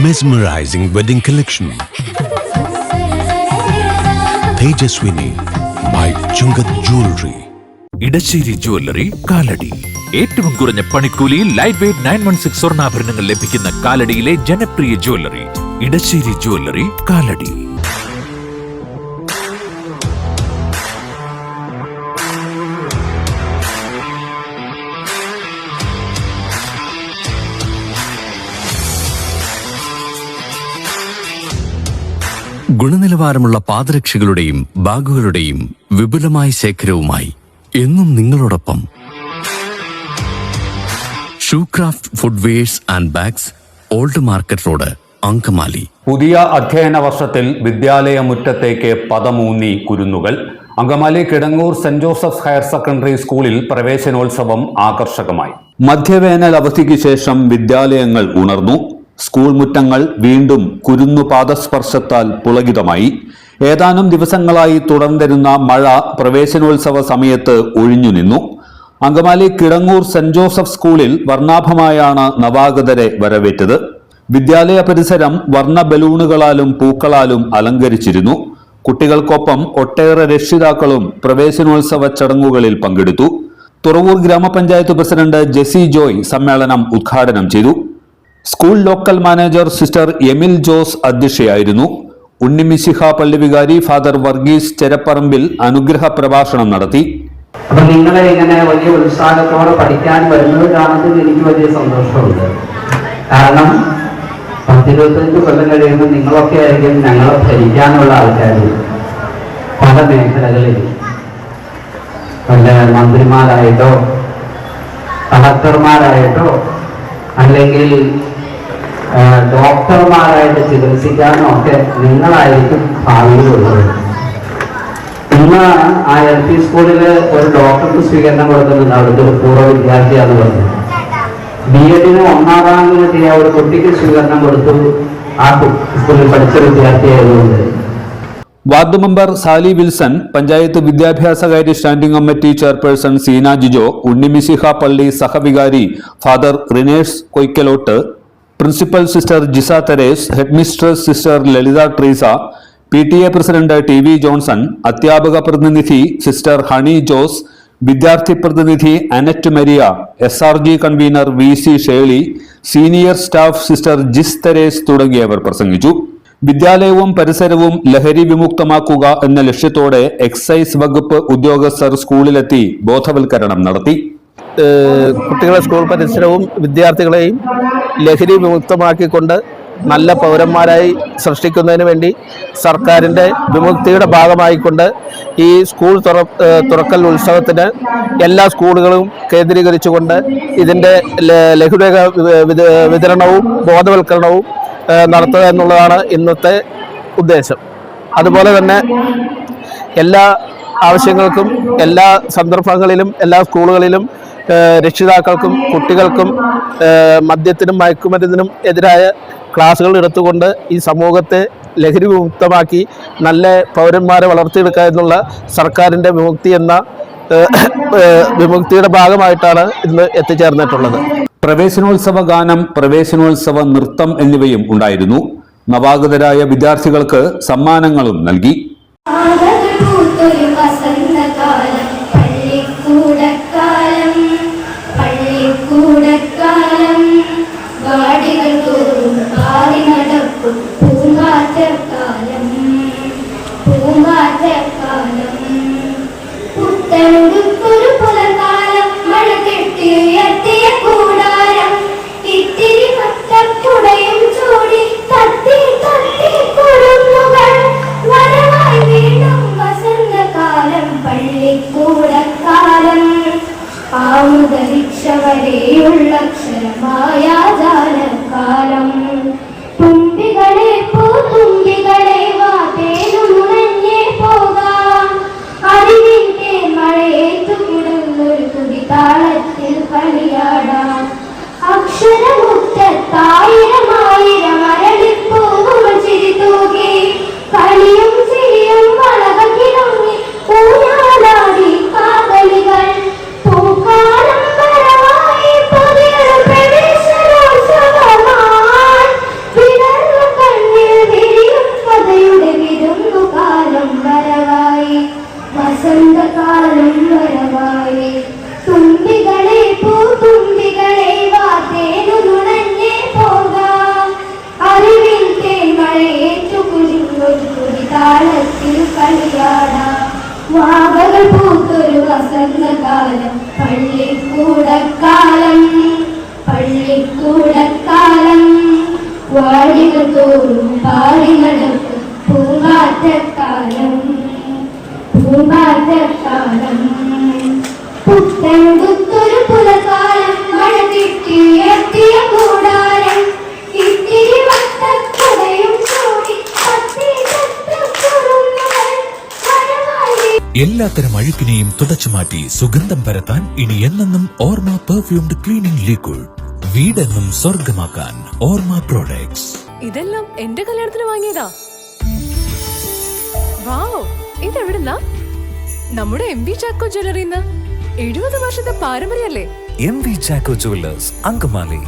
Mesmerizing wedding collection. Tejaswini by Chungat Jewelry. Edassery jewellery Kalady. ഏറ്റവും കുറഞ്ഞ പണിക്കൂലിയിൽ ലൈറ്റ് വെയ്റ്റ് 916 സ്വർണ്ണാഭരണങ്ങൾ ലഭിക്കുന്ന കാലടിയിലെ ജനപ്രിയ ജ്വല്ലറി ഇടശ്ശേരി ജ്വല്ലറി കാലടി. ഗുണനിലവാരമുള്ള പാദരക്ഷകളുടെയും ബാഗുകളുടെയും വിപുലമായ ശേഖരവുമായി എന്നും നിങ്ങളോടൊപ്പം Shoecraft footwears and bags, old market road, Angamaly. പുതിയ അധ്യയന വർഷത്തിൽ വിദ്യാലയ മുറ്റത്തേക്ക് പദമൂന്നി കുരുന്നുകൾ. Angamaly Kidangoor saint Joseph's higher secondary സ്കൂളിൽ പ്രവേശനോത്സവം ആകർഷകമായി. മധ്യവേനൽ അവധിക്ക് ശേഷം വിദ്യാലയങ്ങൾ ഉണർന്നു. സ്കൂൾ മുറ്റങ്ങൾ വീണ്ടും കുരുന്നു പാദസ്പർശത്താൽ പുളകിതമായി. ഏതാനും ദിവസങ്ങളായി തുടർന്നിരുന്ന മഴ പ്രവേശനോത്സവ സമയത്ത് ഒഴിഞ്ഞു നിന്നു. അങ്കമാലി കിടങ്ങൂർ സെന്റ് ജോസഫ് സ്കൂളിൽ വർണ്ണാഭമായാണ് നവാഗതരെ വരവേറ്റത്. വിദ്യാലയ പരിസരം വർണ്ണ ബലൂണുകളാലും പൂക്കളാലും അലങ്കരിച്ചിരുന്നു. കുട്ടികൾക്കൊപ്പം ഒട്ടേറെ രക്ഷിതാക്കളും പ്രവേശനോത്സവ ചടങ്ങുകളിൽ പങ്കെടുത്തു. തുറവൂർ ഗ്രാമപഞ്ചായത്ത് പ്രസിഡന്റ് ജെസി ജോയ് സമ്മേളനം ഉദ്ഘാടനം ചെയ്തു. സ്കൂൾ ലോക്കൽ മാനേജർ സിസ്റ്റർ എമിൽ ജോസ് അധ്യക്ഷയായിരുന്നു. ഉണ്ണിമിശിഹ പള്ളി വികാരി ഫാദർ വർഗീസ് ചെരപ്പറമ്പിൽ അനുഗ്രഹ പ്രഭാഷണം നടത്തി. അപ്പൊ നിങ്ങളെ ഇങ്ങനെ വലിയ ഉത്സാഹത്തോടെ പഠിക്കാൻ വരുന്നത് കാണുന്നതിൽ എനിക്ക് വലിയ സന്തോഷമുണ്ട്. കാരണം 10-25 കൊല്ലം കഴിയുമ്പോൾ നിങ്ങളൊക്കെ ആയിരിക്കും ഞങ്ങളെ ഭരിക്കാനുള്ള ആൾക്കാർ. പല മേഖലകളിൽ വല്ല മന്ത്രിമാരായിട്ടോ കളക്ടർമാരായിട്ടോ അല്ലെങ്കിൽ ഡോക്ടർമാരായിട്ട് ചികിത്സിക്കാനോ ഒക്കെ നിങ്ങളായിരിക്കും ഭാവിയിലുള്ളത്. ഇന്ന് ആ LP സ്കൂളില് ഒരു ഡോക്ടർക്ക് സ്വീകരണം കൊടുക്കുന്നുണ്ട്. അവിടുത്തെ ഒരു പൂർവ്വ വിദ്യാർത്ഥിയാന്ന് പറഞ്ഞു. BEd 1ാം റാങ്ക് കിട്ടിയ ഒരു കുട്ടിക്ക് സ്വീകരണം കൊടുത്തു. ആ സ്കൂളിൽ പഠിച്ച വിദ്യാർത്ഥിയായതുകൊണ്ട്. വാർഡ് മെമ്പർ സാലി വിൽസൺ, പഞ്ചായത്ത് വിദ്യാഭ്യാസകാര്യ standing committee chairperson Seena Jijo, Unnimishiha പള്ളി സഹവികാരി father Rinesh Koykkalott, principal sister Jisa Theres, headmistress sister Lalitha Treesa, PTA president TV Johnson, അധ്യാപക പ്രതിനിധി സിസ്റ്റർ ഹണി ജോസ്, വിദ്യാർത്ഥി പ്രതിനിധി Annette Maria, SRG convener VC Shelly, senior staff sister Jis Theres തുടങ്ങിയവർ പ്രസംഗിച്ചു. വിദ്യാലയവും പരിസരവും ലഹരി വിമുക്തമാക്കുക എന്ന ലക്ഷ്യത്തോടെ എക്സൈസ് വകുപ്പ് ഉദ്യോഗസ്ഥർ സ്കൂളിലെത്തി ബോധവൽക്കരണം നടത്തി. കുട്ടികളെ സ്കൂൾ പരിസരവും വിദ്യാർത്ഥികളെയും ലഹരി വിമുക്തമാക്കിക്കൊണ്ട് നല്ല പൗരന്മാരായി സൃഷ്ടിക്കുന്നതിന് വേണ്ടി സർക്കാരിൻ്റെ വിമുക്തിയുടെ ഭാഗമായിക്കൊണ്ട് ഈ സ്കൂൾ തുറക്കൽ ഉത്സവത്തിന് എല്ലാ സ്കൂളുകളും കേന്ദ്രീകരിച്ചുകൊണ്ട് ഇതിൻ്റെ ലഘുലേഖ വിതരണവും ബോധവൽക്കരണവും നടത്തുക എന്നുള്ളതാണ് ഇന്നത്തെ ഉദ്ദേശം. അതുപോലെ തന്നെ എല്ലാ ആവശ്യങ്ങൾക്കും എല്ലാ സന്ദർഭങ്ങളിലും എല്ലാ സ്കൂളുകളിലും രക്ഷിതാക്കൾക്കും കുട്ടികൾക്കും മദ്യത്തിനും മയക്കുമരുന്നിനും എതിരായ ക്ലാസുകൾ എടുത്തുകൊണ്ട് ഈ സമൂഹത്തെ ലഹരി വിമുക്തമാക്കി നല്ല പൗരന്മാരെ വളർത്തിയെടുക്കുക എന്നുള്ള സർക്കാരിൻ്റെ വിമുക്തിയുടെ ഭാഗമായിട്ടാണ് ഇന്ന് എത്തിച്ചേർന്നിട്ടുള്ളത്. പ്രവേശനോത്സവ ഗാനം, പ്രവേശനോത്സവ നൃത്തം എന്നിവയും ഉണ്ടായിരുന്നു. നവാഗതരായ വിദ്യാർത്ഥികൾക്ക് സമ്മാനങ്ങളും നൽകി. വരെയുള്ള അക്ഷരമായ ജാലകാലം തുമ്പികളെ പൂത്തുമ്പികളെ വാതേനുണഞ്ഞേ പോകാം അറിവിന്റെ മഴയേറ്റും താളത്തിൽ കളിയാടാം. വാവകൾ പൂത്തൊരു വസന്തകാലം, പള്ളിക്കൂടക്കാലം, പള്ളിക്കൂടക്കാലം. വാടികൾ തോറും പാടി നടക്കും പൂങ്കാറ്റക്കാലം, പൂങ്കാറ്റക്കാലം. പുത്തൻ പുത്തൊരു പുലകാലം, മഴ കിട്ടി എത്തിയ കൂടാരം, ഇത്തിരി വട്ടക്കുടയും ചൂടി പത്തി തത്തക്കുറുങ്ങുകൾ മഴമായി. എല്ലാത്തരം അഴുക്കിനെയും തുടച്ചു മാറ്റി സുഗന്ധം പരത്താൻ ഇനി എന്നെന്നും ഓർമ്മ പെർഫ്യൂംഡ് ക്ലീനിംഗ് ലിക്വിഡ്. വീടെന്നും സ്വർഗമാക്കാൻ ഓർമ്മ പ്രോഡക്ട്സ്. ഇതെല്ലാം എന്റെ കല്യാണത്തിന് വാങ്ങിയതാ. വാവ്, ഇതെവിടുന്നാ? നമ്മുടെ MV ചാക്കോ ജ്വല്ലറിന്ന്. 70 വർഷത്തെ പാരമ്പര്യല്ലേ? MV Chacko jewellers, Angamaly.